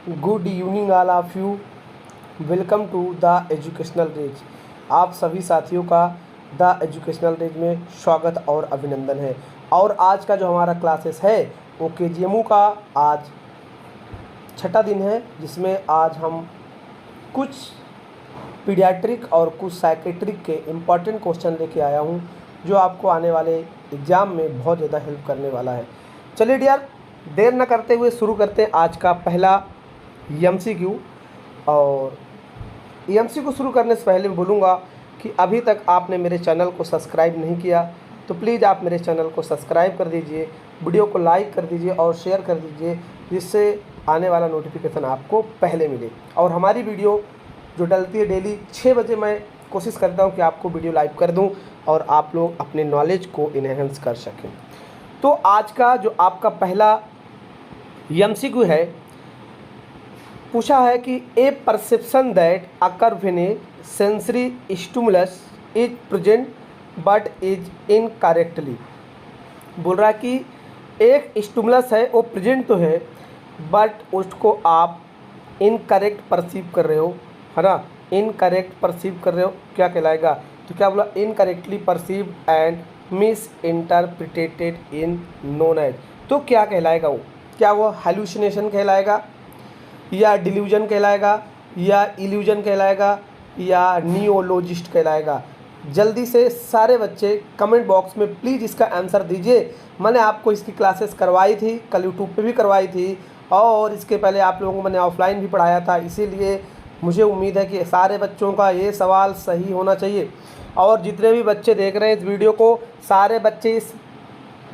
Good evening all of you. Welcome to the educational rays. आप सभी साथियों का द एजुकेशनल रेज में स्वागत और अभिनंदन है। और आज का जो हमारा क्लासेस है वो केजीएमयू का आज छठा दिन है, जिसमें आज हम कुछ पीडियाट्रिक और कुछ साइकेट्रिक के इम्पॉर्टेंट क्वेश्चन लेके आया हूँ, जो आपको आने वाले एग्ज़ाम में बहुत ज़्यादा हेल्प करने वाला है। चलिए डियर, देर न करते हुए शुरू करते हैं आज का पहला एमसीक्यू। और एमसीक्यू शुरू करने से पहले बोलूँगा कि अभी तक आपने मेरे चैनल को सब्सक्राइब नहीं किया तो प्लीज़ आप मेरे चैनल को सब्सक्राइब कर दीजिए, वीडियो को लाइक कर दीजिए और शेयर कर दीजिए, जिससे आने वाला नोटिफिकेशन आपको पहले मिले। और हमारी वीडियो जो डलती है डेली 6 बजे, मैं कोशिश करता हूँ कि आपको वीडियो लाइव कर दूँ और आप लोग अपने नॉलेज को इनहेंस कर सकें। तो आज का जो आपका पहला एमसीक्यू है, पूछा है कि a perception that occur when a sensory stimulus is present but is incorrectly. बोल रहा है कि एक स्टिमुलस है, वो प्रेजेंट तो है बट उसको आप इनकरेक्ट परसीव कर रहे हो, है ना। इनकरेक्ट परसीव कर रहे हो, क्या कहलाएगा? तो क्या बोला? Incorrectly perceive and misinterpreted in known as. तो क्या कहलाएगा वो? क्या वो हेलुसिनेशन कहलाएगा, या डिल्यूजन कहलाएगा, या इल्यूजन कहलाएगा, या नियोलॉजिस्ट कहलाएगा? जल्दी से सारे बच्चे कमेंट बॉक्स में प्लीज़ इसका आंसर दीजिए। मैंने आपको इसकी क्लासेस करवाई थी, कल यूट्यूब पे भी करवाई थी, और इसके पहले आप लोगों को मैंने ऑफलाइन भी पढ़ाया था। इसीलिए मुझे उम्मीद है कि सारे बच्चों का ये सवाल सही होना चाहिए। और जितने भी बच्चे देख रहे हैं इस वीडियो को, सारे बच्चे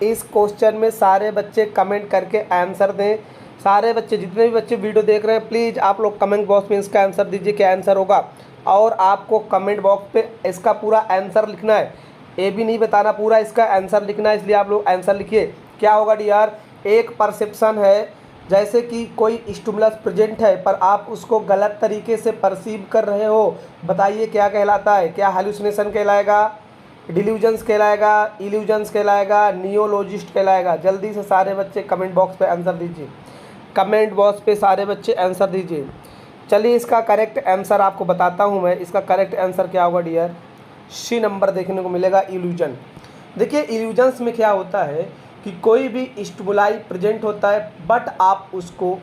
इस क्वेश्चन में सारे बच्चे कमेंट करके आंसर दें। सारे बच्चे, जितने भी बच्चे वीडियो देख रहे हैं, प्लीज़ आप लोग कमेंट बॉक्स में इसका आंसर दीजिए, क्या आंसर होगा। और आपको कमेंट बॉक्स पे इसका पूरा आंसर लिखना है, ये भी नहीं बताना, पूरा इसका आंसर लिखना है। इसलिए आप लोग आंसर लिखिए। क्या होगा डियर? एक परसेप्शन है, जैसे कि कोई स्टिमुलस प्रेजेंट है पर आप उसको गलत तरीके से परसीव कर रहे हो, बताइए क्या कहलाता है? क्या हेलुसिनेशन कहलाएगा, डिल्यूजन्स कहलाएगा, इल्यूजन्स कहलाएगा, नियोलॉजिस्ट कहलाएगा? जल्दी से सारे बच्चे कमेंट बॉक्स पे आंसर दीजिए, कमेंट बॉक्स पे सारे बच्चे आंसर दीजिए। चलिए इसका करेक्ट आंसर आपको बताता हूँ मैं। इसका करेक्ट आंसर क्या होगा डियर? सी नंबर देखने को मिलेगा, इल्यूजन। देखिए इल्यूजन्स में क्या होता है कि कोई भी स्टिमुलाई प्रेजेंट होता है बट आप उसको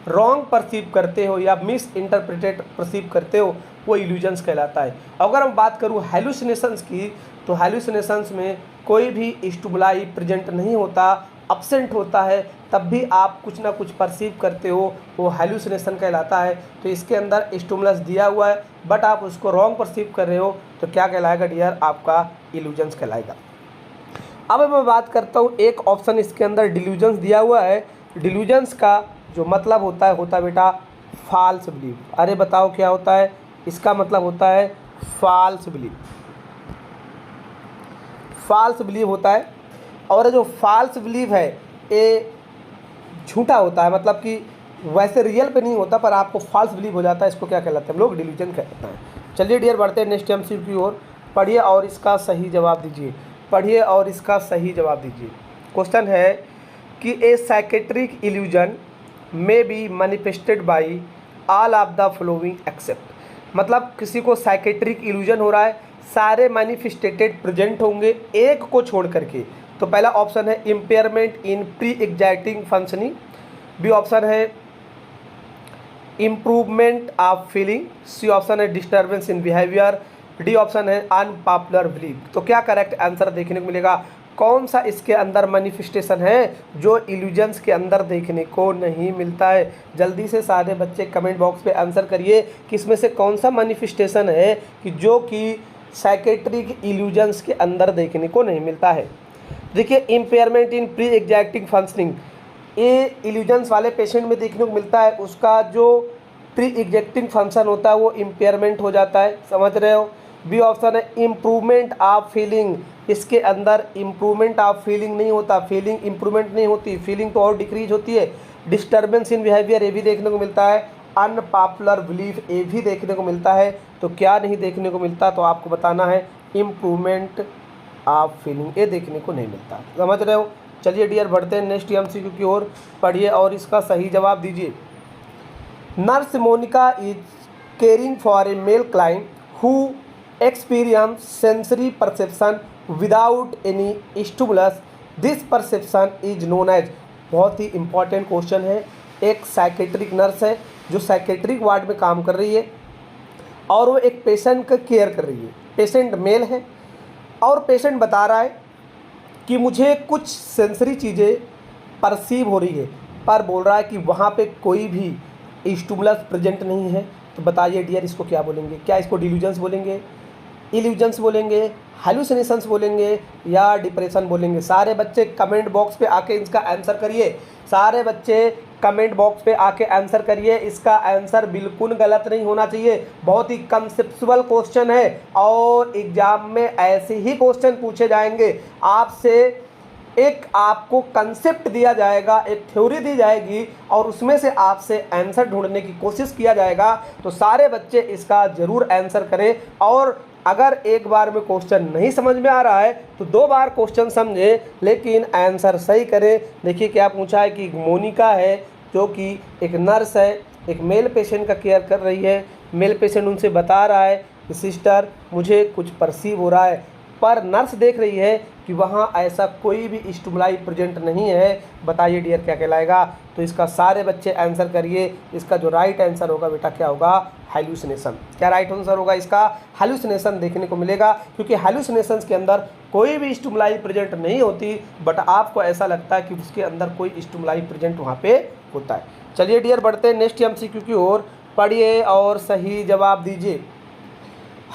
रॉन्ग परसीव करते हो या मिस इंटरप्रिटेट परसीव करते हो, वो इल्यूजन्स कहलाता है। अगर हम बात करूँ हेलुसिनेशंस की, तो हेलुसिनेशंस में कोई भी स्टिमुलाई प्रेजेंट नहीं होता, अब्सेंट होता है, तब भी आप कुछ ना कुछ परसीव करते हो, वो हेलुसिनेशन कहलाता है। तो इसके अंदर स्टिमुलस दिया हुआ है बट आप उसको रॉन्ग परसीव कर रहे हो, तो क्या कहलाएगा डियर? आपका इल्यूजन्स कहलाएगा। अब मैं बात करता हूँ, एक ऑप्शन इसके अंदर डिल्यूजन्स दिया हुआ है। डिल्यूजन्स का जो मतलब होता है बेटा फॉल्स बिलीफ। अरे बताओ क्या होता है? इसका मतलब होता है फॉल्स बिलीफ। फॉल्स बिलीफ होता है, और जो फॉल्स बिलीफ है ये झूठा होता है, मतलब कि वैसे रियल पे नहीं होता पर आपको फॉल्स बिलीफ हो जाता है। इसको क्या कहलाते हैं हम लोग? डिल्यूजन कहते हैं। चलिए डियर, बढ़ते हैं नेक्स्ट एमसीक्यू की ओर। पढ़िए और इसका सही जवाब दीजिए, पढ़िए और इसका सही जवाब दीजिए। क्वेश्चन है कि a psychiatric illusion may be manifested by all of the following except. मतलब किसी को साइकेट्रिक इल्यूजन हो रहा है, सारे मैनिफेस्टेटेड प्रेजेंट होंगे एक को छोड़ करके। तो पहला ऑप्शन है impairment in pre exciting functioning, B option है improvement of feeling, C option है disturbance in behaviour, D option है अनपॉपुलर बिलीफ। तो क्या करेक्ट आंसर देखने को मिलेगा? कौन सा इसके अंदर मैनिफेस्टेशन है जो इल्यूजन्स के अंदर देखने को नहीं मिलता है? जल्दी से सारे बच्चे कमेंट बॉक्स पे आंसर करिए कि इसमें से कौन सा मैनिफेस्टेशन है कि जो कि साइकेट्रिक इल्यूजन्स के अंदर देखने को नहीं मिलता है। देखिए impairment in pre exciting functioning, ये इल्यूजन्स वाले पेशेंट में देखने को मिलता है। उसका जो प्री एग्जैक्टिंग फंक्शन होता है वो इम्पेयरमेंट हो जाता है, समझ रहे हो। बी ऑप्शन है इम्प्रूवमेंट ऑफ फीलिंग, इसके अंदर इम्प्रूवमेंट ऑफ फीलिंग नहीं होता, फीलिंग इम्प्रूवमेंट नहीं होती, फीलिंग तो और डिक्रीज होती है। डिस्टर्बेंस इन बिहेवियर, ये भी देखने को मिलता है। अनपॉपुलर बिलीफ, ये भी देखने को मिलता है। तो क्या नहीं देखने को मिलता? तो आपको बताना है इम्प्रूवमेंट ऑफ फीलिंग, ये देखने को नहीं मिलता, समझ रहे हो। चलिए डियर, बढ़ते हैं नेक्स्ट एमसीक्यू की ओर। पढ़िए और इसका सही जवाब दीजिए। Nurse Monica is caring for a male client who experience sensory perception without any stimulus, this perception is known as. बहुत ही इंपॉर्टेंट क्वेश्चन है। एक साइकेट्रिक नर्स है जो साइकेट्रिक वार्ड में काम कर रही है और वो एक पेशेंट का केयर कर रही है। पेशेंट मेल है और पेशेंट बता रहा है कि मुझे कुछ सेंसरी चीज़ें परसीव हो रही है, पर बोल रहा है कि वहाँ पे कोई भी स्टिमुलस प्रेजेंट नहीं है। तो बताइए डियर, इसको क्या बोलेंगे? क्या इसको डिल्यूजन्स बोलेंगे, इल्यूजन्स बोलेंगे, हेलुसिनेशंस बोलेंगे या डिप्रेशन बोलेंगे? सारे बच्चे कमेंट बॉक्स पे आके इसका आंसर करिए। सारे बच्चे कमेंट बॉक्स पे आके आंसर करिए। इसका आंसर बिल्कुल गलत नहीं होना चाहिए। बहुत ही कंसेप्चुअल क्वेश्चन है और एग्जाम में ऐसे ही क्वेश्चन पूछे जाएंगे आपसे। एक आपको कंसेप्ट दिया जाएगा, एक थ्योरी दी जाएगी और उसमें से आपसे आंसर ढूंढने की कोशिश किया जाएगा। तो सारे बच्चे इसका ज़रूर आंसर करें और अगर एक बार में क्वेश्चन नहीं समझ में आ रहा है तो 2 बार क्वेश्चन समझें, लेकिन आंसर सही करें। देखिए क्या पूछा है कि मोनिका है जो कि एक नर्स है, एक मेल पेशेंट का केयर कर रही है। मेल पेशेंट उनसे बता रहा है कि सिस्टर मुझे कुछ परसीव हो रहा है, पर नर्स देख रही है कि वहाँ ऐसा कोई भी स्टिमुलाई प्रेजेंट नहीं है। बताइए डियर क्या कहलाएगा? तो इसका सारे बच्चे आंसर करिए। इसका जो राइट आंसर होगा बेटा क्या होगा? हेलुसिनेशन। क्या राइट आंसर होगा इसका? हेलुसिनेशन देखने को मिलेगा, क्योंकि हेलुसिनेशंस के अंदर कोई भी स्टिमुलाई प्रेजेंट नहीं होती, बट आपको ऐसा लगता है कि उसके अंदर कोई स्टिमुलाई प्रेजेंट वहाँ पे होता है। चलिए डियर बढ़ते हैं नेक्स्ट एमसीक्यू की ओर। पढ़िए और सही जवाब दीजिए।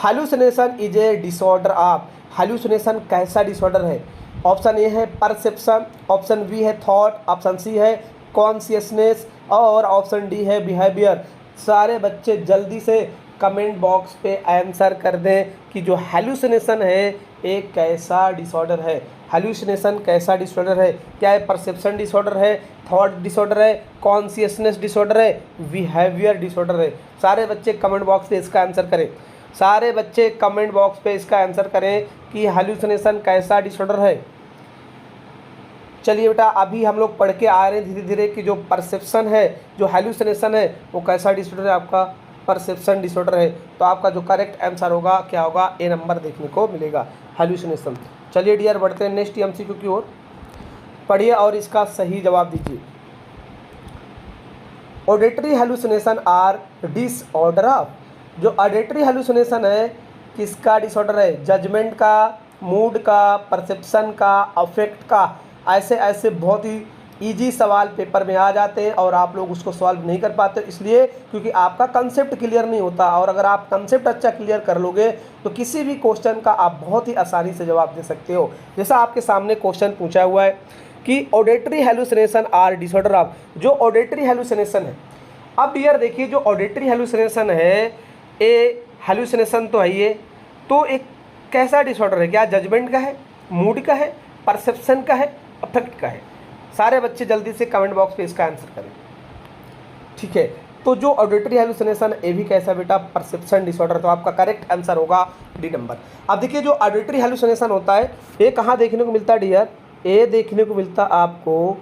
Hallucination is a disorder of. Hallucination कैसा डिसऑर्डर है? ऑप्शन ए है परसेप्शन, ऑप्शन बी है थॉट, ऑप्शन सी है कॉन्शियसनेस और ऑप्शन डी है बिहेवियर। सारे बच्चे जल्दी से कमेंट बॉक्स पे आंसर कर दें कि जो हेलुसिनेशन है एक कैसा डिसऑर्डर है। हेलुसिनेशन कैसा डिसऑर्डर है? क्या है? परसेप्शन डिसऑर्डर है, थॉट डिसऑर्डर है, कॉन्शियसनेस डिसऑर्डर है, बिहेवियर डिसऑर्डर है? सारे बच्चे कमेंट बॉक्स पे इसका आंसर करें। सारे बच्चे कमेंट बॉक्स पे इसका आंसर करें कि हेलुसिनेशन कैसा डिसऑर्डर है। चलिए बेटा, अभी हम लोग पढ़ के आ रहे हैं धीरे धीरे कि जो परसेप्शन है, जो हेलुसिनेशन है वो कैसा डिसऑर्डर है? आपका परसेप्शन डिसऑर्डर है। तो आपका जो करेक्ट आंसर होगा क्या होगा? ए नंबर देखने को मिलेगा, हेलुसिनेशन। चलिए डियर बढ़ते हैं नेक्स्ट एमसीक्यू की ओर। पढ़िए और इसका सही जवाब दीजिए। Auditory hallucination are disorder of. जो ऑडिटरी हेलुसिनेशन है किसका डिसऑर्डर है? जजमेंट का, मूड का, परसेप्शन का, अफेक्ट का। ऐसे ऐसे बहुत ही इजी सवाल पेपर में आ जाते हैं और आप लोग उसको सॉल्व नहीं कर पाते, इसलिए क्योंकि आपका कंसेप्ट क्लियर नहीं होता। और अगर आप कंसेप्ट अच्छा क्लियर कर लोगे तो किसी भी क्वेश्चन का आप बहुत ही आसानी से जवाब दे सकते हो। जैसा आपके सामने क्वेश्चन पूछा हुआ है कि auditory hallucination are disorder of. जो ऑडिटरी हेलुसिनेशन है, अब डियर देखिए जो ऑडिटरी हेलुसिनेशन है, ए हेलुसिनेशन तो है ये, तो एक कैसा डिसऑर्डर है? क्या जजमेंट का है, मूड का है, परसेप्शन का है, अफेक्ट का है? सारे बच्चे जल्दी से कमेंट बॉक्स पे इसका आंसर करें। ठीक है, तो जो ऑडिटरी हेलुसिनेशन ये भी कैसा बेटा? Perception disorder. तो आपका करेक्ट आंसर होगा डी नंबर। अब देखिए जो ऑडिटरी हेलुसिनेशन होता है ये कहाँ देखने को मिलता है डियर? ये देखने को मिलता आपको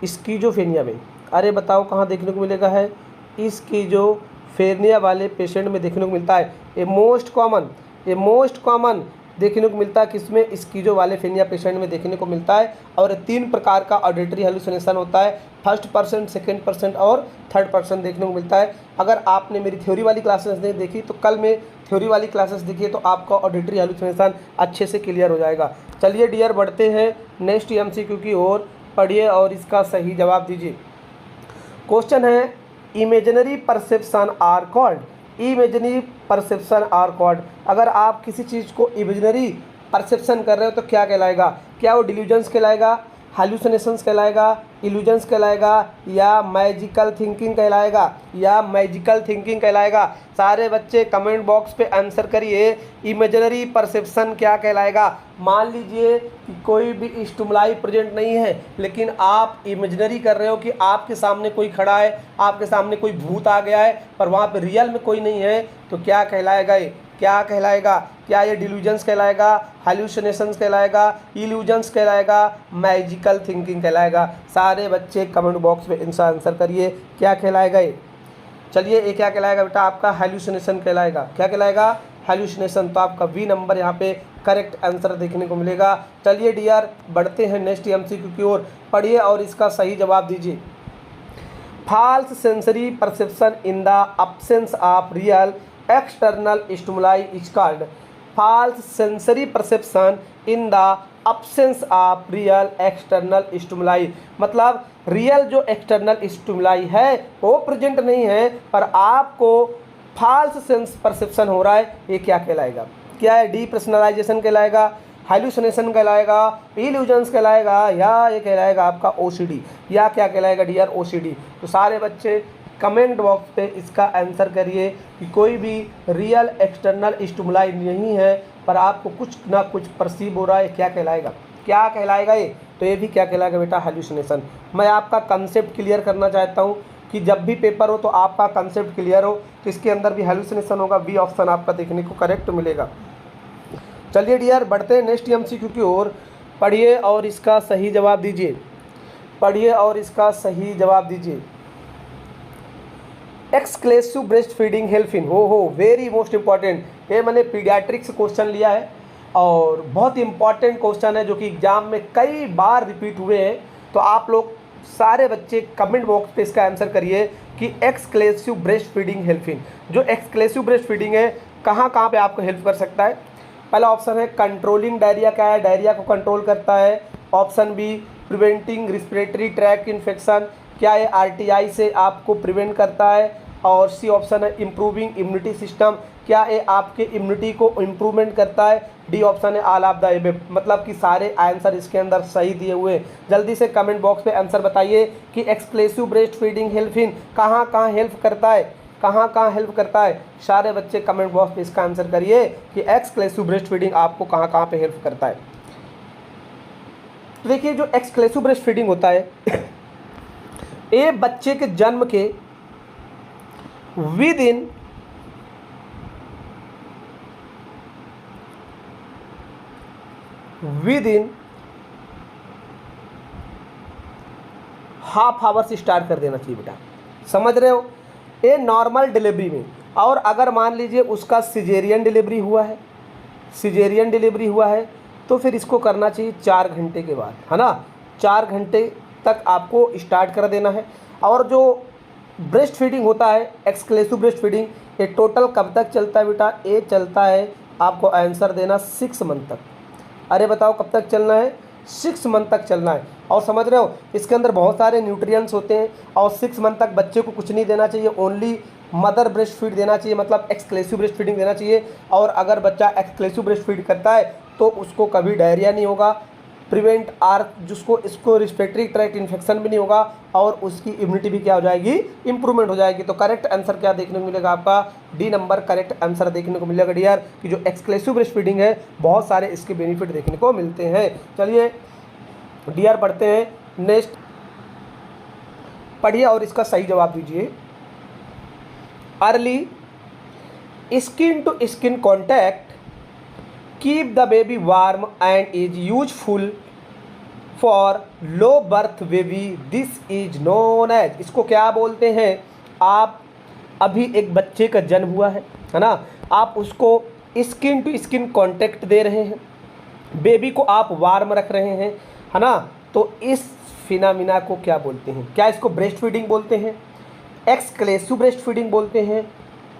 स्किज़ोफ्रेनिया में। अरे बताओ कहाँ देखने को मिलेगा? है स्किज़ोफ्रेनिया वाले पेशेंट में देखने को मिलता है। ये मोस्ट कॉमन देखने को मिलता है किसमें? स्किज़ो वाले फेनिया पेशेंट में देखने को मिलता है। और 3 प्रकार का ऑडिटरी हेलुसिनेशन होता है, फर्स्ट पर्सन, सेकंड पर्सन और थर्ड पर्सन देखने को मिलता है। अगर आपने मेरी थ्योरी वाली क्लासेस नहीं देखी तो कल में थ्योरी वाली क्लासेस देखिए तो आपका ऑडिटरी हेलुसिनेशन अच्छे से क्लियर हो जाएगा। चलिए डियर बढ़ते हैं नेक्स्ट एमसीक्यू की ओर। पढ़िए और इसका सही जवाब दीजिए। क्वेश्चन है imaginary perception are called. Imaginary perception are called. अगर आप किसी चीज़ को इमेजिनरी परसेप्शन कर रहे हो तो क्या कहलाएगा? क्या वो डिल्यूजन्स कहलाएगा, हेलुसिनेशंस कहलाएगा, इल्यूजन्स कहलाएगा या मैजिकल थिंकिंग कहलाएगा? सारे बच्चे कमेंट बॉक्स पे आंसर करिए, इमेजिनरी परसेप्शन क्या कहलाएगा? मान लीजिए कि कोई भी स्टिमुलाई प्रेजेंट नहीं है, लेकिन आप इमेजिनरी कर रहे हो कि आपके सामने कोई खड़ा है, आपके सामने कोई भूत आ गया है, पर वहाँ पे रियल में कोई नहीं है, तो क्या कहलाएगा? ये क्या कहलाएगा? क्या ये डिल्यूजन्स कहलाएगा, हेलुसिनेशंस कहलाएगा, इल्यूजन्स कहलाएगा, मैजिकल थिंकिंग कहलाएगा? सारे बच्चे कमेंट बॉक्स में इनका आंसर करिए, क्या कहलाएगा ये? चलिए ये क्या कहलाएगा बेटा, आपका हेल्यूसिनेशन कहलाएगा। क्या कहलाएगा, हेल्यूसिनेशन। तो आपका बी नंबर यहाँ पे करेक्ट आंसर देखने को मिलेगा। चलिए डियर बढ़ते हैं नेक्स्ट एमसीक्यू की ओर, पढ़िए और इसका सही जवाब दीजिए। False sensory perception in the absence of real external stimuli is called. False sensory perception in the absence of real external stimuli, मतलब रियल जो एक्सटर्नल स्टिमुलाई है वो प्रेजेंट नहीं है पर आपको फॉल्स सेंस परसेप्शन हो रहा है, ये क्या कहलाएगा? क्या है? डीपर्सनलाइजेशन कहलाएगा, हाइलुसिनेशन कहलाएगा, इल्यूजन्स कहलाएगा, या ये कहलाएगा आपका ओसीडी, या क्या कहलाएगा डियर? ओसीडी। तो सारे बच्चे कमेंट बॉक्स पे इसका आंसर करिए कि कोई भी रियल एक्सटर्नल स्टिमुलाई नहीं है पर आपको कुछ ना कुछ परसीव हो रहा है, क्या कहलाएगा? क्या कहलाएगा ये? तो ये भी क्या कहलाएगा बेटा? हाइलुसिनेशन। मैं आपका कंसेप्ट क्लियर करना चाहता हूँ कि जब भी पेपर हो तो आपका कंसेप्ट क्लियर हो, तो इसके अंदर भी हाइलुसिनेशन होगा, बी ऑप्शन आपका देखने को करेक्ट मिलेगा। चलिए डियर बढ़ते हैं नेक्स्ट एमसीक्यू की ओर, पढ़िए और इसका सही जवाब दीजिए। पढ़िए और इसका सही जवाब दीजिए। एक्सक्लेसिव ब्रेस्ट फीडिंग हेल्प इन, हो वेरी मोस्ट इंपॉर्टेंट। ये मैंने पीडियाट्रिक्स क्वेश्चन लिया है और बहुत इंपॉर्टेंट क्वेश्चन है जो कि एग्जाम में कई बार रिपीट हुए हैं। तो आप लोग सारे बच्चे कमेंट बॉक्स पे इसका आंसर करिए कि एक्सक्लेसिव ब्रेस्ट फीडिंग हेल्प इन, जो एक्सक्लेसिव ब्रेस्ट फीडिंग है कहाँ कहाँ पे आपको हेल्प कर सकता है? पहला ऑप्शन है कंट्रोलिंग डायरिया, क्या है? डायरिया को कंट्रोल करता है। Option B preventing respiratory tract infection, क्या है? आरटीआई से आपको प्रिवेंट करता है। और सी ऑप्शन है इम्प्रूविंग इम्यूनिटी सिस्टम, क्या है? आपके इम्यूनिटी को इम्प्रूवमेंट करता है। डी ऑप्शन है ऑल ऑफ द एबव, मतलब कि सारे आंसर इसके अंदर सही दिए हुए। जल्दी से कमेंट बॉक्स पे आंसर बताइए कि एक्सक्लेसिव ब्रेस्ट फीडिंग हेल्प इन कहाँ कहाँ हेल्प करता है, कहाँ कहाँ हेल्प करता है? सारे बच्चे कमेंट बॉक्स पे इसका आंसर करिए कि एक्सक्लेसिव ब्रेस्ट फीडिंग आपको कहाँ कहाँ पे हेल्प करता है। तो देखिए जो एक्सक्लेसिव ब्रेस्ट फीडिंग होता है ये बच्चे के जन्म के विद इन हाफ आवर से स्टार्ट कर देना चाहिए बेटा, समझ रहे हो? ये नॉर्मल डिलीवरी में, और अगर मान लीजिए उसका सिजेरियन डिलीवरी हुआ है, सिजेरियन डिलीवरी हुआ है तो फिर इसको करना चाहिए 4 घंटे के बाद, है ना? 4 घंटे तक आपको स्टार्ट कर देना है। और जो ब्रेस्ट फीडिंग होता है एक्सक्लेसिव ब्रेस्ट फीडिंग, ये टोटल कब तक चलता है बेटा? ये चलता है, आपको आंसर देना 6 मंथ तक। अरे बताओ कब तक चलना है? 6 मंथ तक चलना है। और समझ रहे हो इसके अंदर बहुत सारे न्यूट्रिएंट्स होते हैं और 6 मंथ तक बच्चे को कुछ नहीं देना चाहिए, ओनली मदर ब्रेस्ट फीड देना चाहिए, मतलब एक्सक्लेसिव ब्रेस्ट फीडिंग देना चाहिए। और अगर बच्चा एक्सक्लेसिव ब्रेस्ट फीड करता है तो उसको कभी डायरिया नहीं होगा, प्रिवेंट आर जिसको इसको रिस्पिरेटरी ट्रैक्ट इन्फेक्शन भी नहीं होगा, और उसकी इम्यूनिटी भी क्या हो जाएगी? इंप्रूवमेंट हो जाएगी। तो करेक्ट आंसर क्या देखने को मिलेगा? आपका डी नंबर करेक्ट आंसर देखने को मिलेगा डियर, कि जो एक्सक्लेसिव ब्रेस्ट फीडिंग है बहुत सारे इसके बेनिफिट देखने को मिलते हैं। चलिए डियर पढ़ते हैं नेक्स्ट, पढ़िए और इसका सही जवाब दीजिए। Early skin to skin contact keep the baby warm and is useful for low birth baby, this is known as, इसको क्या बोलते हैं? आप अभी एक बच्चे का जन्म हुआ है ना, आप उसको स्किन टू स्किन कॉन्टैक्ट दे रहे हैं, बेबी को आप वार्म रख रहे हैं, है ना? तो इस फिनामिना को क्या बोलते हैं? क्या इसको ब्रेस्ट फीडिंग बोलते हैं, एक्सक्लेसिव ब्रेस्ट फीडिंग बोलते हैं,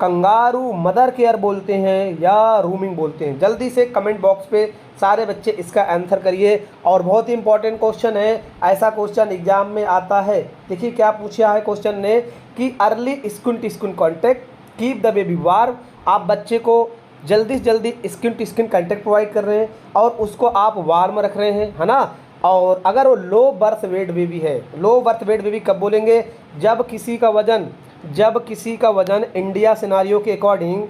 कंगारू मदर केयर बोलते हैं, या रूमिंग बोलते हैं? जल्दी से कमेंट बॉक्स पे सारे बच्चे इसका आंसर करिए। और बहुत ही इंपॉर्टेंट क्वेश्चन है, ऐसा क्वेश्चन एग्जाम में आता है। देखिए क्या पूछा है क्वेश्चन ने कि early skin to skin contact keep the baby warm, आप बच्चे को जल्दी से जल्दी skin to skin contact provide कर रहे हैं और उसको आप वार्म रख रहे हैं, है ना? और अगर वो लो बर्थ वेट बेबी है, लो बर्थ वेट बेबी कब बोलेंगे? जब किसी का वजन इंडिया सिनारियो के अकॉर्डिंग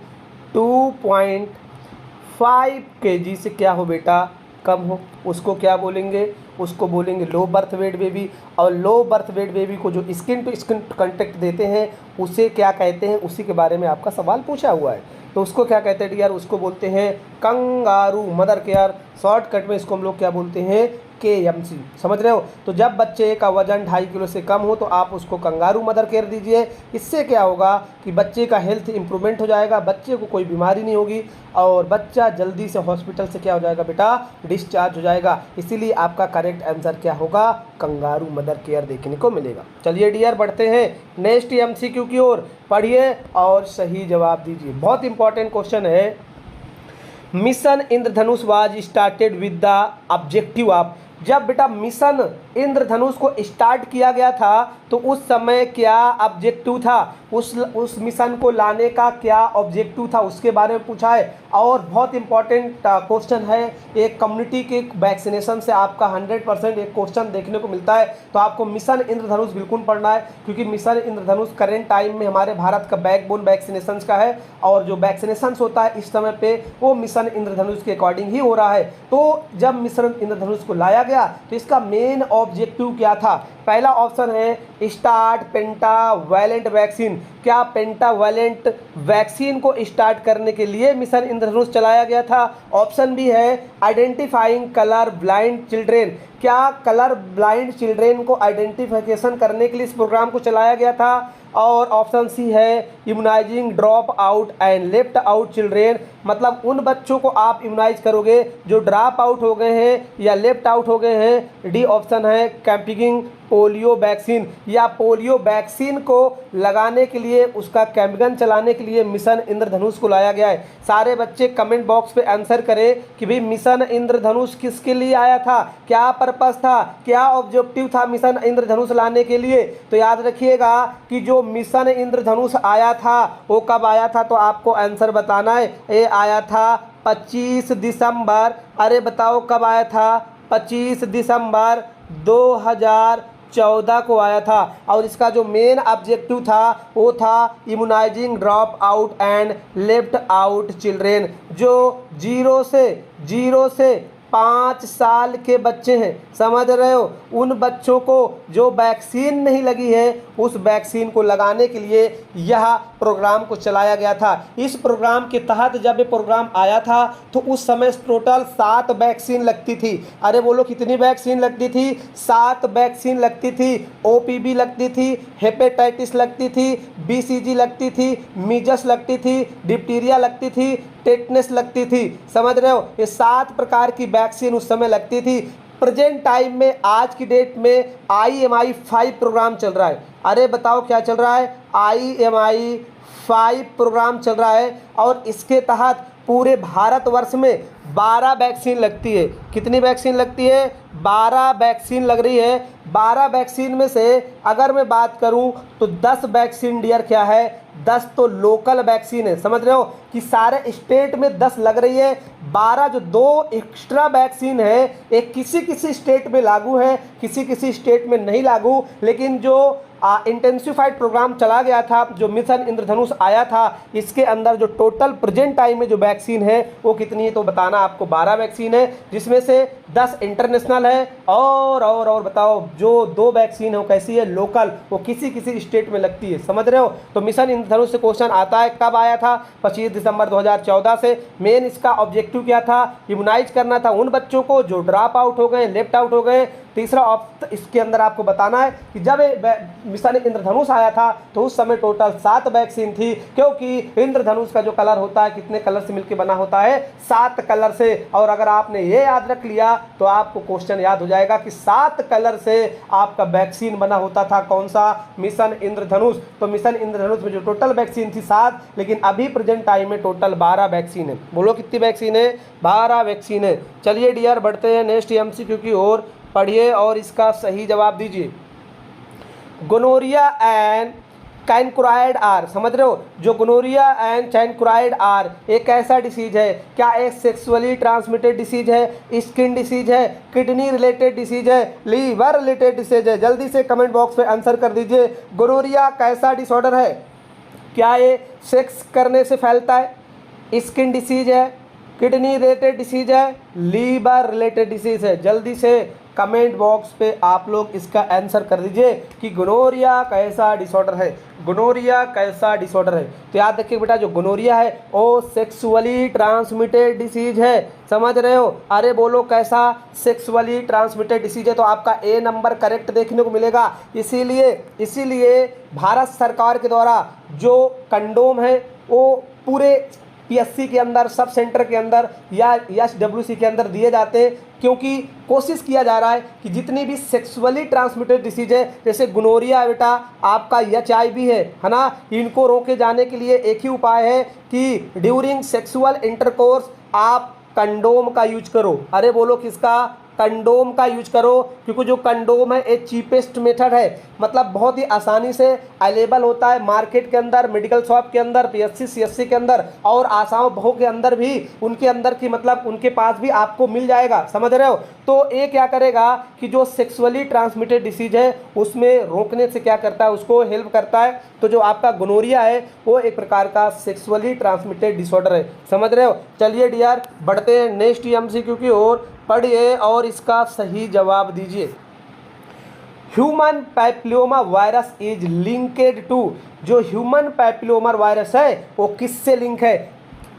2.5 kg से क्या हो बेटा? कम हो, उसको क्या बोलेंगे? उसको बोलेंगे लो बर्थ वेट बेबी। और लो बर्थ वेट बेबी को जो स्किन टू स्किन कॉन्टैक्ट देते हैं उसे क्या कहते हैं? उसी के बारे में आपका सवाल पूछा हुआ है। तो उसको क्या कहते हैं डियर? उसको बोलते हैं कंगारू मदर केयर, शॉर्टकट में इसको हम लोग क्या बोलते हैं? kmc, समझ रहे हो। तो जब बच्चे का वजन 2.5 किलो से कम हो तो आप उसको कंगारू मदर केयर दीजिए। इससे क्या होगा कि बच्चे का हेल्थ इंप्रूवमेंट हो जाएगा, बच्चे को कोई बीमारी नहीं होगी और बच्चा जल्दी से हॉस्पिटल से क्या हो जाएगा बेटा, डिस्चार्ज हो जाएगा। इसीलिए आपका करेक्ट आंसर क्या होगा, कंगारू मदर केयर देखने को मिलेगा। चलिए डियर बढ़ते हैं नेक्स्ट एमसीक्यू की ओर, पढ़िए और सही जवाब दीजिए। बहुत इंपॉर्टेंट क्वेश्चन है। Mission Indradhanush was started with the objective of, जब बेटा मिशन इंद्रधनुष को स्टार्ट किया गया था तो उस समय क्या ऑब्जेक्टिव था, उस मिशन को लाने का क्या ऑब्जेक्टिव था उसके बारे में पूछा है। और बहुत इंपॉर्टेंट क्वेश्चन है, एक कम्युनिटी के वैक्सीनेशन से आपका 100% एक क्वेश्चन देखने को मिलता है। तो आपको मिशन इंद्रधनुष बिल्कुल पढ़ना है, क्योंकि मिशन इंद्रधनुष करेंट टाइम में हमारे भारत का बैकबोन वैक्सीनेशन का है और जो वैक्सीनेशन होता है इस समय पे वो मिशन इंद्रधनुष के अकॉर्डिंग ही हो रहा है। तो जब मिशन इंद्रधनुष को लाया गया तो इसका मेन ऑब्जेक्टिव क्या था। पहला ऑप्शन है स्टार्ट पेंटावैलेंट वैक्सीन, क्या पेंटावैलेंट वैक्सीन को स्टार्ट करने के लिए मिशन इंद्रधनुष चलाया गया था। ऑप्शन बी है आइडेंटिफाइंग कलर ब्लाइंड चिल्ड्रेन, क्या कलर ब्लाइंड चिल्ड्रेन को आइडेंटिफिकेशन करने के लिए इस प्रोग्राम को चलाया गया था। और ऑप्शन सी है immunising drop out and left out children, मतलब उन बच्चों को आप इम्यूनाइज करोगे जो ड्रॉप आउट हो गए हैं या लेफ्ट आउट हो गए हैं। डी ऑप्शन है कैंपिंग पोलियो वैक्सीन, या पोलियो वैक्सीन को लगाने के लिए उसका कैंपेन चलाने के लिए मिशन इंद्रधनुष को लाया गया है। सारे बच्चे कमेंट बॉक्स पे आंसर करें कि भाई मिशन इंद्रधनुष किसके लिए आया था, क्या पर्पस था, क्या ऑब्जेक्टिव था मिशन इंद्रधनुष लाने के लिए। तो याद रखिएगा कि जो मिशन इंद्रधनुष आया था वो कब आया था, तो आपको आंसर बताना है। ये आया था 25 दिसंबर, अरे बताओ कब आया था, 25 दिसंबर 2014 को आया था। और इसका जो मेन ऑब्जेक्टिव था वो था immunising drop out and left out children, जो 0 से 5 साल के बच्चे हैं, समझ रहे हो, उन बच्चों को जो वैक्सीन नहीं लगी है उस वैक्सीन को लगाने के लिए यह प्रोग्राम को चलाया गया था। इस प्रोग्राम के तहत जब ये प्रोग्राम आया था तो उस समय टोटल 7 वैक्सीन लगती थी। अरे बोलो कितनी वैक्सीन लगती थी, 7 वैक्सीन लगती थी। ओपीवी लगती थी, हेपेटाइटिस लगती थी, बीसीजी लगती थी, मीजल्स लगती थी, डिप्टीरिया लगती थी, टेटनस लगती थी, समझ रहे हो। ये 7 प्रकार की वैक्सीन उस समय लगती थी। प्रेजेंट टाइम में आज की डेट में IMI 5 प्रोग्राम चल रहा है। अरे बताओ क्या चल रहा है, IMI 5 प्रोग्राम चल रहा है और इसके तहत पूरे भारतवर्ष में 12 वैक्सीन लगती है। कितनी वैक्सीन लगती है, 12 वैक्सीन लग रही है। 12 वैक्सीन में से अगर मैं बात करूं तो 10 वैक्सीन डियर क्या है, 10 तो लोकल वैक्सीन है, समझ रहे हो कि सारे स्टेट में 10 लग रही है। 12 जो 2 एक्स्ट्रा वैक्सीन है एक किसी स्टेट में लागू है, किसी स्टेट में नहीं लागू। लेकिन जो इंटेंसिफाइड प्रोग्राम चला गया था, जो मिशन इंद्रधनुष आया था, इसके अंदर जो टोटल प्रेजेंट टाइम में जो वैक्सीन है वो कितनी है, तो बताना आपको 12 वैक्सीन है, जिसमें से 10 इंटरनेशनल है और बताओ जो 2 वैक्सीन है वो कैसी है, लोकल, वो किसी स्टेट में लगती है, समझ रहे हो। तो मिशन इंद्रधनुष से क्वेश्चन आता है, कब आया था, 25 दिसंबर 2014 से। मेन इसका ऑब्जेक्टिव क्या था, इम्यूनाइज करना था उन बच्चों को जो ड्रॉप आउट हो गए, लेफ्ट आउट हो गए। तीसरा इसके अंदर आपको बताना है कि जब मिशन इंद्रधनुष आया था तो उस समय टोटल 7 वैक्सीन थी, क्योंकि इंद्रधनुष का जो कलर होता है कितने कलर से मिलकर बना होता है, 7 कलर से। और अगर आपने ये याद रख लिया तो आपको क्वेश्चन याद हो जाएगा कि 7 कलर से आपका वैक्सीन बना होता था, कौन सा, मिशन इंद्रधनुष। तो मिशन इंद्रधनुष में जो टोटल वैक्सीन थी 7, लेकिन अभी प्रेजेंट टाइम में टोटल 12 वैक्सीन है। बोलो कितनी वैक्सीन है, 12 वैक्सीन है। चलिए डियर बढ़ते हैं नेक्स्ट एमसीक्यू की ओर, पढ़िए और इसका सही जवाब दीजिए। गोनोरिया एंड कैनक्राइड आर, समझ रहे हो, जो गोनोरिया एंड कैनक्राइड आर एक ऐसा डिसीज है, क्या एक सेक्सुअली ट्रांसमिटेड डिसीज है, स्किन डिसीज है, किडनी रिलेटेड डिसीज है, लीवर रिलेटेड डिसीज है। जल्दी से कमेंट बॉक्स में आंसर कर दीजिए। गोनोरिया कैसा डिसऑर्डर है, क्या ये सेक्स करने से फैलता है, स्किन डिसीज है, किडनी रिलेटेड डिसीज है, लीवर रिलेटेड डिसीज है। जल्दी से कमेंट बॉक्स पे आप लोग इसका आंसर कर दीजिए कि गोनोरिया कैसा डिसऑर्डर है, गोनोरिया कैसा डिसऑर्डर है। तो याद रखिए बेटा, जो गोनोरिया है वो सेक्सुअली ट्रांसमिटेड डिसीज है, समझ रहे हो। अरे बोलो कैसा सेक्सुअली ट्रांसमिटेड डिसीज है, तो आपका ए नंबर करेक्ट देखने को मिलेगा। इसीलिए भारत सरकार के द्वारा जो कंडोम है वो पूरे पीएससी के अंदर, सब सेंटर के अंदर या एसडब्ल्यूसी के अंदर दिए जाते हैं, क्योंकि कोशिश किया जा रहा है कि जितनी भी सेक्सुअली ट्रांसमिटेड डिसीज है, जैसे गोनोरिया बेटा आपका एचआईवी है ना, इनको रोके जाने के लिए एक ही उपाय है कि ड्यूरिंग सेक्सुअल इंटरकोर्स आप कंडोम का यूज करो। अरे बोलो किसका? कंडोम का यूज करो, क्योंकि जो कंडोम है एक चीपेस्ट मेथड है, मतलब बहुत ही आसानी से अवेलेबल होता है मार्केट के अंदर, मेडिकल शॉप के अंदर, पीएससी सीएससी के अंदर और आसाओं बहु के अंदर भी, उनके अंदर की मतलब उनके पास भी आपको मिल जाएगा, समझ रहे हो। तो ये क्या करेगा कि जो सेक्सुअली ट्रांसमिटेड डिसीज है उसमें रोकने से क्या करता है, उसको हेल्प करता है। तो जो आपका गोनोरिया है वो एक प्रकार का सेक्सुअली ट्रांसमिटेड डिसऑर्डर है, समझ रहे हो। चलिए डियर बढ़ते हैं नेक्स्ट एमसीक्यू की ओर, पढ़िए और इसका सही जवाब दीजिए। Human papilloma virus is linked to, जो ह्यूमन पैपिलोमा वायरस है वो किससे लिंक है?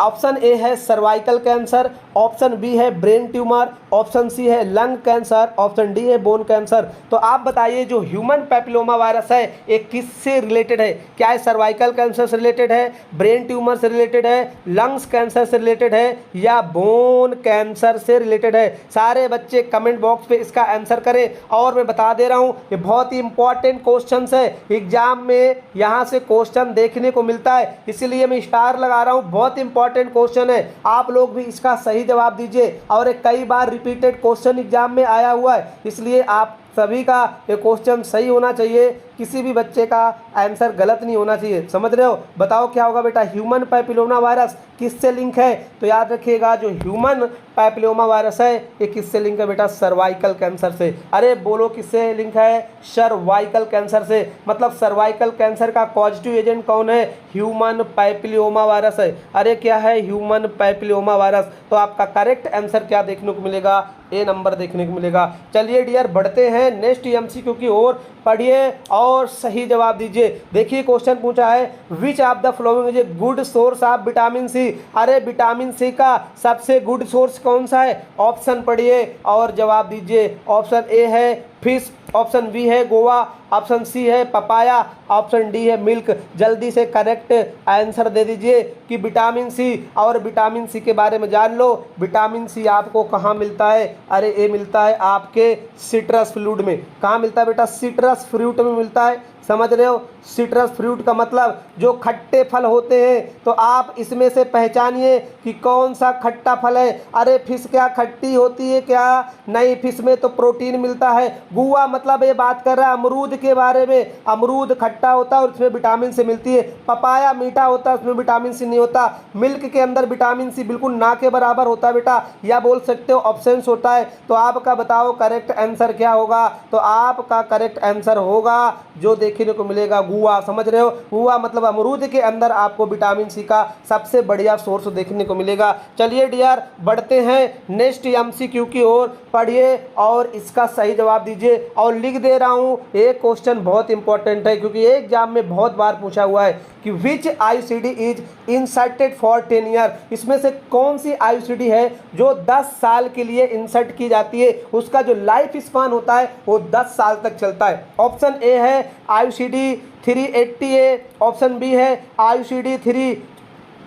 ऑप्शन ए है सर्वाइकल कैंसर, ऑप्शन बी है ब्रेन ट्यूमर, ऑप्शन सी है लंग कैंसर, ऑप्शन डी है बोन कैंसर। तो आप बताइए जो ह्यूमन पैपिलोमा वायरस है ये किससे रिलेटेड है? क्या है सर्वाइकल कैंसर से रिलेटेड है, ब्रेन ट्यूमर से रिलेटेड है, लंग्स कैंसर से रिलेटेड है या बोन कैंसर से रिलेटेड है? सारे बच्चे कमेंट बॉक्स पे इसका आंसर करें। और मैं बता दे रहा हूँ ये बहुत ही इंपॉर्टेंट क्वेश्चन है, एग्जाम में यहाँ से क्वेश्चन देखने को मिलता है, इसीलिए मैं स्टार लगा रहा हूँ। बहुत इंपॉर्टेंट क्वेश्चन है, आप लोग भी इसका सही जवाब दीजिए। और एक कई बार रिपीटेड क्वेश्चन एग्जाम में आया हुआ है, इसलिए आप सभी का ये क्वेश्चन सही होना चाहिए, किसी भी बच्चे का आंसर गलत नहीं होना चाहिए, समझ रहे हो। बताओ क्या होगा बेटा, ह्यूमन पैपिलोमा वायरस किससे लिंक है? तो याद रखिएगा जो ह्यूमन पैपिलोमा वायरस है ये किससे लिंक है बेटा? सर्वाइकल कैंसर से। अरे बोलो किससे लिंक है? सर्वाइकल कैंसर से। मतलब सर्वाइकल कैंसर का पॉजिटिव एजेंट कौन है? ह्यूमन पैपिलोमा वायरस है। अरे क्या है? Human papilloma virus. तो आपका करेक्ट आंसर क्या देखने को मिलेगा? ए नंबर देखने को मिलेगा। चलिए डियर बढ़ते हैं नेक्स्ट एमसीक्यू की ओर, पढ़िए और सही जवाब दीजिए। देखिए क्वेश्चन पूछा है which of the following is a good source of vitamin C. अरे विटामिन सी का सबसे गुड सोर्स कौन सा है? ऑप्शन पढ़िए और जवाब दीजिए। ऑप्शन ए है फिश, ऑप्शन बी है गोवा, ऑप्शन सी है पपाया, ऑप्शन डी है मिल्क। जल्दी से करेक्ट आंसर दे दीजिए कि विटामिन सी। और विटामिन सी के बारे में जान लो, विटामिन सी आपको कहाँ मिलता है? अरे ये मिलता है आपके सिट्रस फ्रूट में। कहाँ मिलता है बेटा? सिट्रस फ्रूट में मिलता है, समझ रहे हो। सिट्रस फ्रूट का मतलब जो खट्टे फल होते हैं, तो आप इसमें से पहचानिए कि कौन सा खट्टा फल है। अरे फिश क्या खट्टी होती है क्या? नहीं, फिश में तो प्रोटीन मिलता है। गुआ मतलब ये बात कर रहा है अमरूद के बारे में, अमरूद खट्टा होता है और उसमें विटामिन सी मिलती है। पपाया मीठा होता है, उसमें विटामिन सी नहीं होता। मिल्क के अंदर विटामिन सी बिल्कुल ना के बराबर होता है बेटा, या बोल सकते हो ऑप्शंस होता है। तो आपका बताओ करेक्ट आंसर क्या होगा? तो आपका करेक्ट आंसर होगा जो देखने को मिलेगा गुआ, समझ रहे हो। गुआ मतलब अमरूद के अंदर आपको विटामिन सी का सबसे बढ़िया सोर्स देखने को मिलेगा। चलिए डियर बढ़ते हैं नेक्स्ट एमसीक्यू की ओर, पढ़िए और इसका सही जवाब दीजिए। और लिख दे रहा हूं एक क्वेश्चन बहुत इंपॉर्टेंट है, क्योंकि एग्जाम में बहुत बार पूछा हुआ है कि which ICD is inserted for 10 year. इसमें से कौन सी आईसीडी है जो 10 साल के लिए इंसर्ट की जाती है, उसका जो लाइफ स्पान होता है वो 10 साल तक चलता है। ऑप्शन ए है आईसीडी 380A, ऑप्शन बी है आईसीडी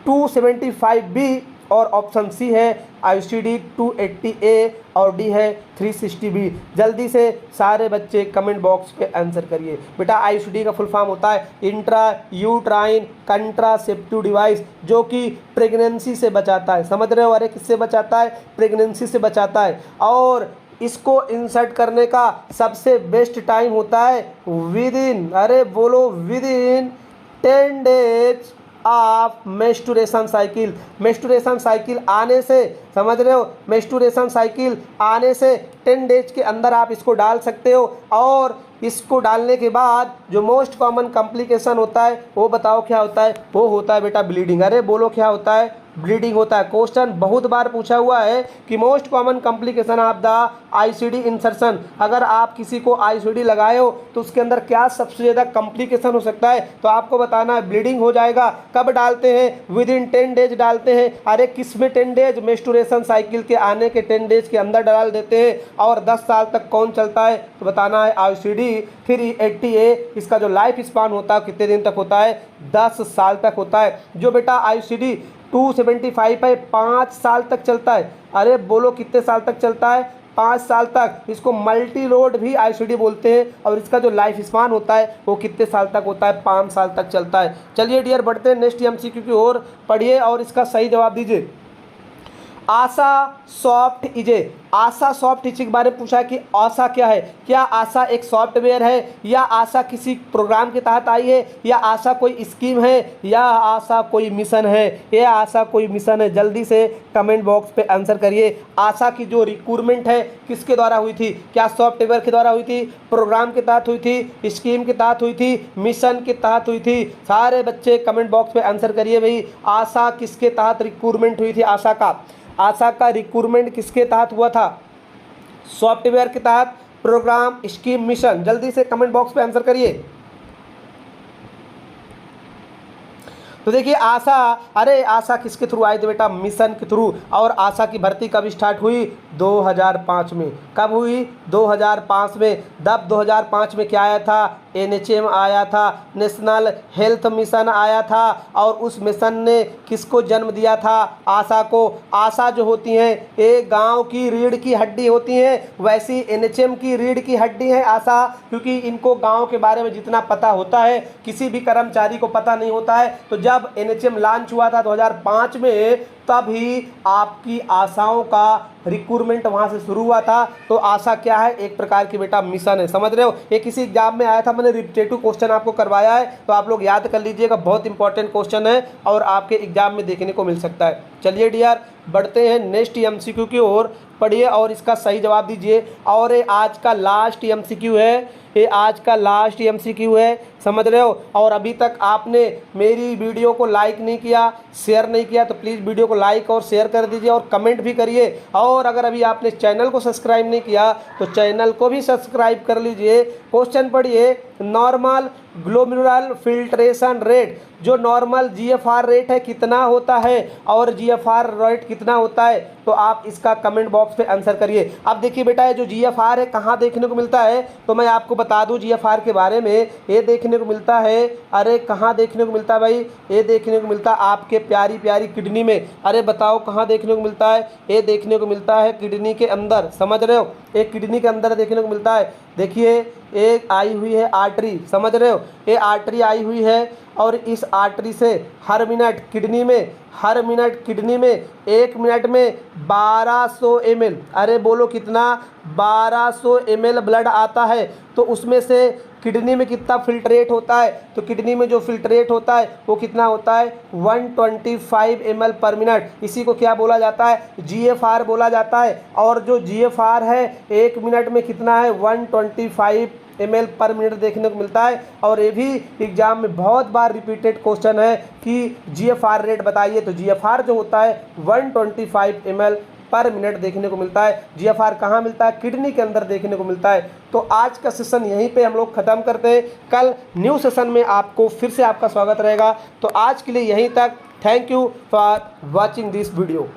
275B और ऑप्शन सी है आईसीडी 280A और डी है 360B। जल्दी से सारे बच्चे कमेंट बॉक्स पे आंसर करिए। बेटा आईसीडी का फुल फॉर्म होता है इंट्रा यूट्राइन कंट्रासेप्टिव डिवाइस, जो कि प्रेगनेंसी से बचाता है, समझ रहे हो। अरे किससे बचाता है? प्रेगनेंसी से बचाता है। और इसको इंसर्ट करने का सबसे बेस्ट टाइम होता है विद इन, अरे बोलो with in 10 days of menstruation cycle. Menstruation cycle आने से, समझ रहे हो, मेंस्ट्रुएशन साइकिल आने से 10 डेज के अंदर आप इसको डाल सकते हो। और इसको डालने के बाद जो मोस्ट कॉमन कॉम्प्लिकेशन होता है वो बताओ क्या होता है? वो होता है बेटा ब्लीडिंग। अरे बोलो क्या होता है? ब्लीडिंग होता है। क्वेश्चन बहुत बार पूछा हुआ है कि most common complication of the ICD insertion, अगर आप किसी को आईसीडी लगाए हो तो उसके अंदर क्या सबसे ज़्यादा कॉम्प्लिकेशन हो सकता है, तो आपको बताना है ब्लीडिंग हो जाएगा। कब डालते हैं? विद इन 10 डेज डालते हैं। अरे किस में 10 डेज? मेंस्ट्रुएशन साइकिल के आने के 10 डेज के अंदर डाल देते हैं। और 10 साल तक कौन चलता है, तो बताना है आईसीडी 380A, इसका जो लाइफ स्पान होता है कितने दिन तक होता है? 10 साल तक होता है। जो बेटा आईसीडी 275 है 5 साल तक चलता है। अरे बोलो कितने साल तक चलता है? 5 साल तक। इसको मल्टी लोड भी आईसीडी बोलते हैं और इसका जो लाइफ स्पान होता है वो कितने साल तक होता है? 5 साल तक चलता है। चलिए डियर बढ़ते हैं नेक्स्ट एमसीक्यू की ओर, पढ़िए और इसका सही जवाब दीजिए। आशा सॉफ्ट इजे, आशा सॉफ्ट इज के बारे में पूछा है कि आशा क्या है। क्या आशा एक सॉफ्टवेयर है, या आशा किसी प्रोग्राम के तहत आई है, या आशा कोई स्कीम है, या आशा कोई मिशन है? या आशा कोई मिशन है? जल्दी से कमेंट बॉक्स पे आंसर करिए। आशा की जो रिक्रूटमेंट है किसके द्वारा हुई थी? क्या सॉफ्टवेयर के द्वारा हुई थी, प्रोग्राम के तहत हुई थी, स्कीम के तहत हुई थी, मिशन के तहत हुई थी? सारे बच्चे कमेंट बॉक्स पे आंसर करिए भाई, आशा किसके तहत रिक्रूटमेंट हुई थी? आशा का रिक्रूटमेंट किसके तहत हुआ था? सॉफ्टवेयर के तहत, प्रोग्राम, स्कीम, मिशन? जल्दी से कमेंट बॉक्स पे आंसर करिए। तो देखिए आशा, अरे आशा किसके थ्रू आई थी बेटा? मिशन के थ्रू। और आशा की भर्ती कब स्टार्ट हुई? 2005 में। कब हुई? 2005 में। तब 2005 में क्या आया था? NHM आया था, नेशनल हेल्थ मिशन आया था। और उस मिशन ने किसको जन्म दिया था? आशा को। आशा जो होती हैं एक गांव की रीढ़ की हड्डी होती हैं, वैसी NHM की रीढ़ की हड्डी है आशा, क्योंकि इनको गांव के बारे में जितना पता होता है किसी भी कर्मचारी को पता नहीं होता है। तो जब NHM लॉन्च हुआ था 2005 में, तभी आपकी आशाओं का रिक्रूटमेंट वहाँ से शुरू हुआ था। तो आशा क्या है? एक प्रकार की बेटा मिशन है। समझ रहे हो? ये किसी एग्जाम में आया था, मैंने रिपीटेटिव क्वेश्चन आपको करवाया है, तो आप लोग याद कर लीजिएगा, बहुत इंपॉर्टेंट क्वेश्चन है और आपके एग्जाम में देखने को मिल सकता है। चलिए डियर बढ़ते हैं नेक्स्ट एमसीक्यू की ओर, पढ़िए और इसका सही जवाब दीजिए। और ये आज का लास्ट एमसीक्यू है, ये आज का लास्ट एमसीक्यू है, समझ रहे हो? और अभी तक आपने मेरी वीडियो को लाइक नहीं किया, शेयर नहीं किया, तो प्लीज़ वीडियो को लाइक और शेयर कर दीजिए और कमेंट भी करिए। और अगर अभी आपने चैनल को सब्सक्राइब नहीं किया तो चैनल को भी सब्सक्राइब कर लीजिए। क्वेश्चन पढ़िए, नॉर्मल ग्लोमेरुलर फिल्ट्रेशन रेट, जो नॉर्मल GFR रेट है कितना होता है और GFR रेट कितना होता है? तो आप इसका कमेंट बॉक्स पे आंसर करिए। अब देखिए बेटा, ये जो GFR है कहाँ देखने को मिलता है, तो मैं आपको बता दूं GFR के बारे में। ये देखने को मिलता है, अरे कहाँ देखने को मिलता है भाई? ये देखने को मिलता है आपके प्यारी प्यारी किडनी में। अरे बताओ कहाँ देखने को मिलता है? ये देखने को मिलता है किडनी के अंदर, समझ रहे हो? एक किडनी के अंदर देखने को मिलता है। देखिए एक आई हुई है आर्टरी, समझ रहे हो? ये आर्टरी आई हुई है और इस आर्टरी से हर मिनट किडनी में 1 मिनट में 1200 ml, अरे बोलो कितना? 1200 ml ब्लड आता है। तो उसमें से किडनी में कितना फिल्ट्रेट होता है? तो किडनी में जो फिल्ट्रेट होता है वो कितना होता है? 125 ml पर मिनट। इसी को क्या बोला जाता है? GFR बोला जाता है। और जो GFR है 1 मिनट में कितना है? 125 ml पर मिनट देखने को मिलता है। और ये भी एग्जाम में बहुत बार रिपीटेड क्वेश्चन है कि GFR रेट बताइए, तो GFR जो होता है 125 ml पर मिनट देखने को मिलता है। GFR कहाँ मिलता है? किडनी के अंदर देखने को मिलता है। तो आज का सेशन यहीं पे हम लोग ख़त्म करते हैं, कल न्यू सेशन में आपको फिर से आपका स्वागत रहेगा। तो आज के लिए यहीं तक। Thank you for watching this video.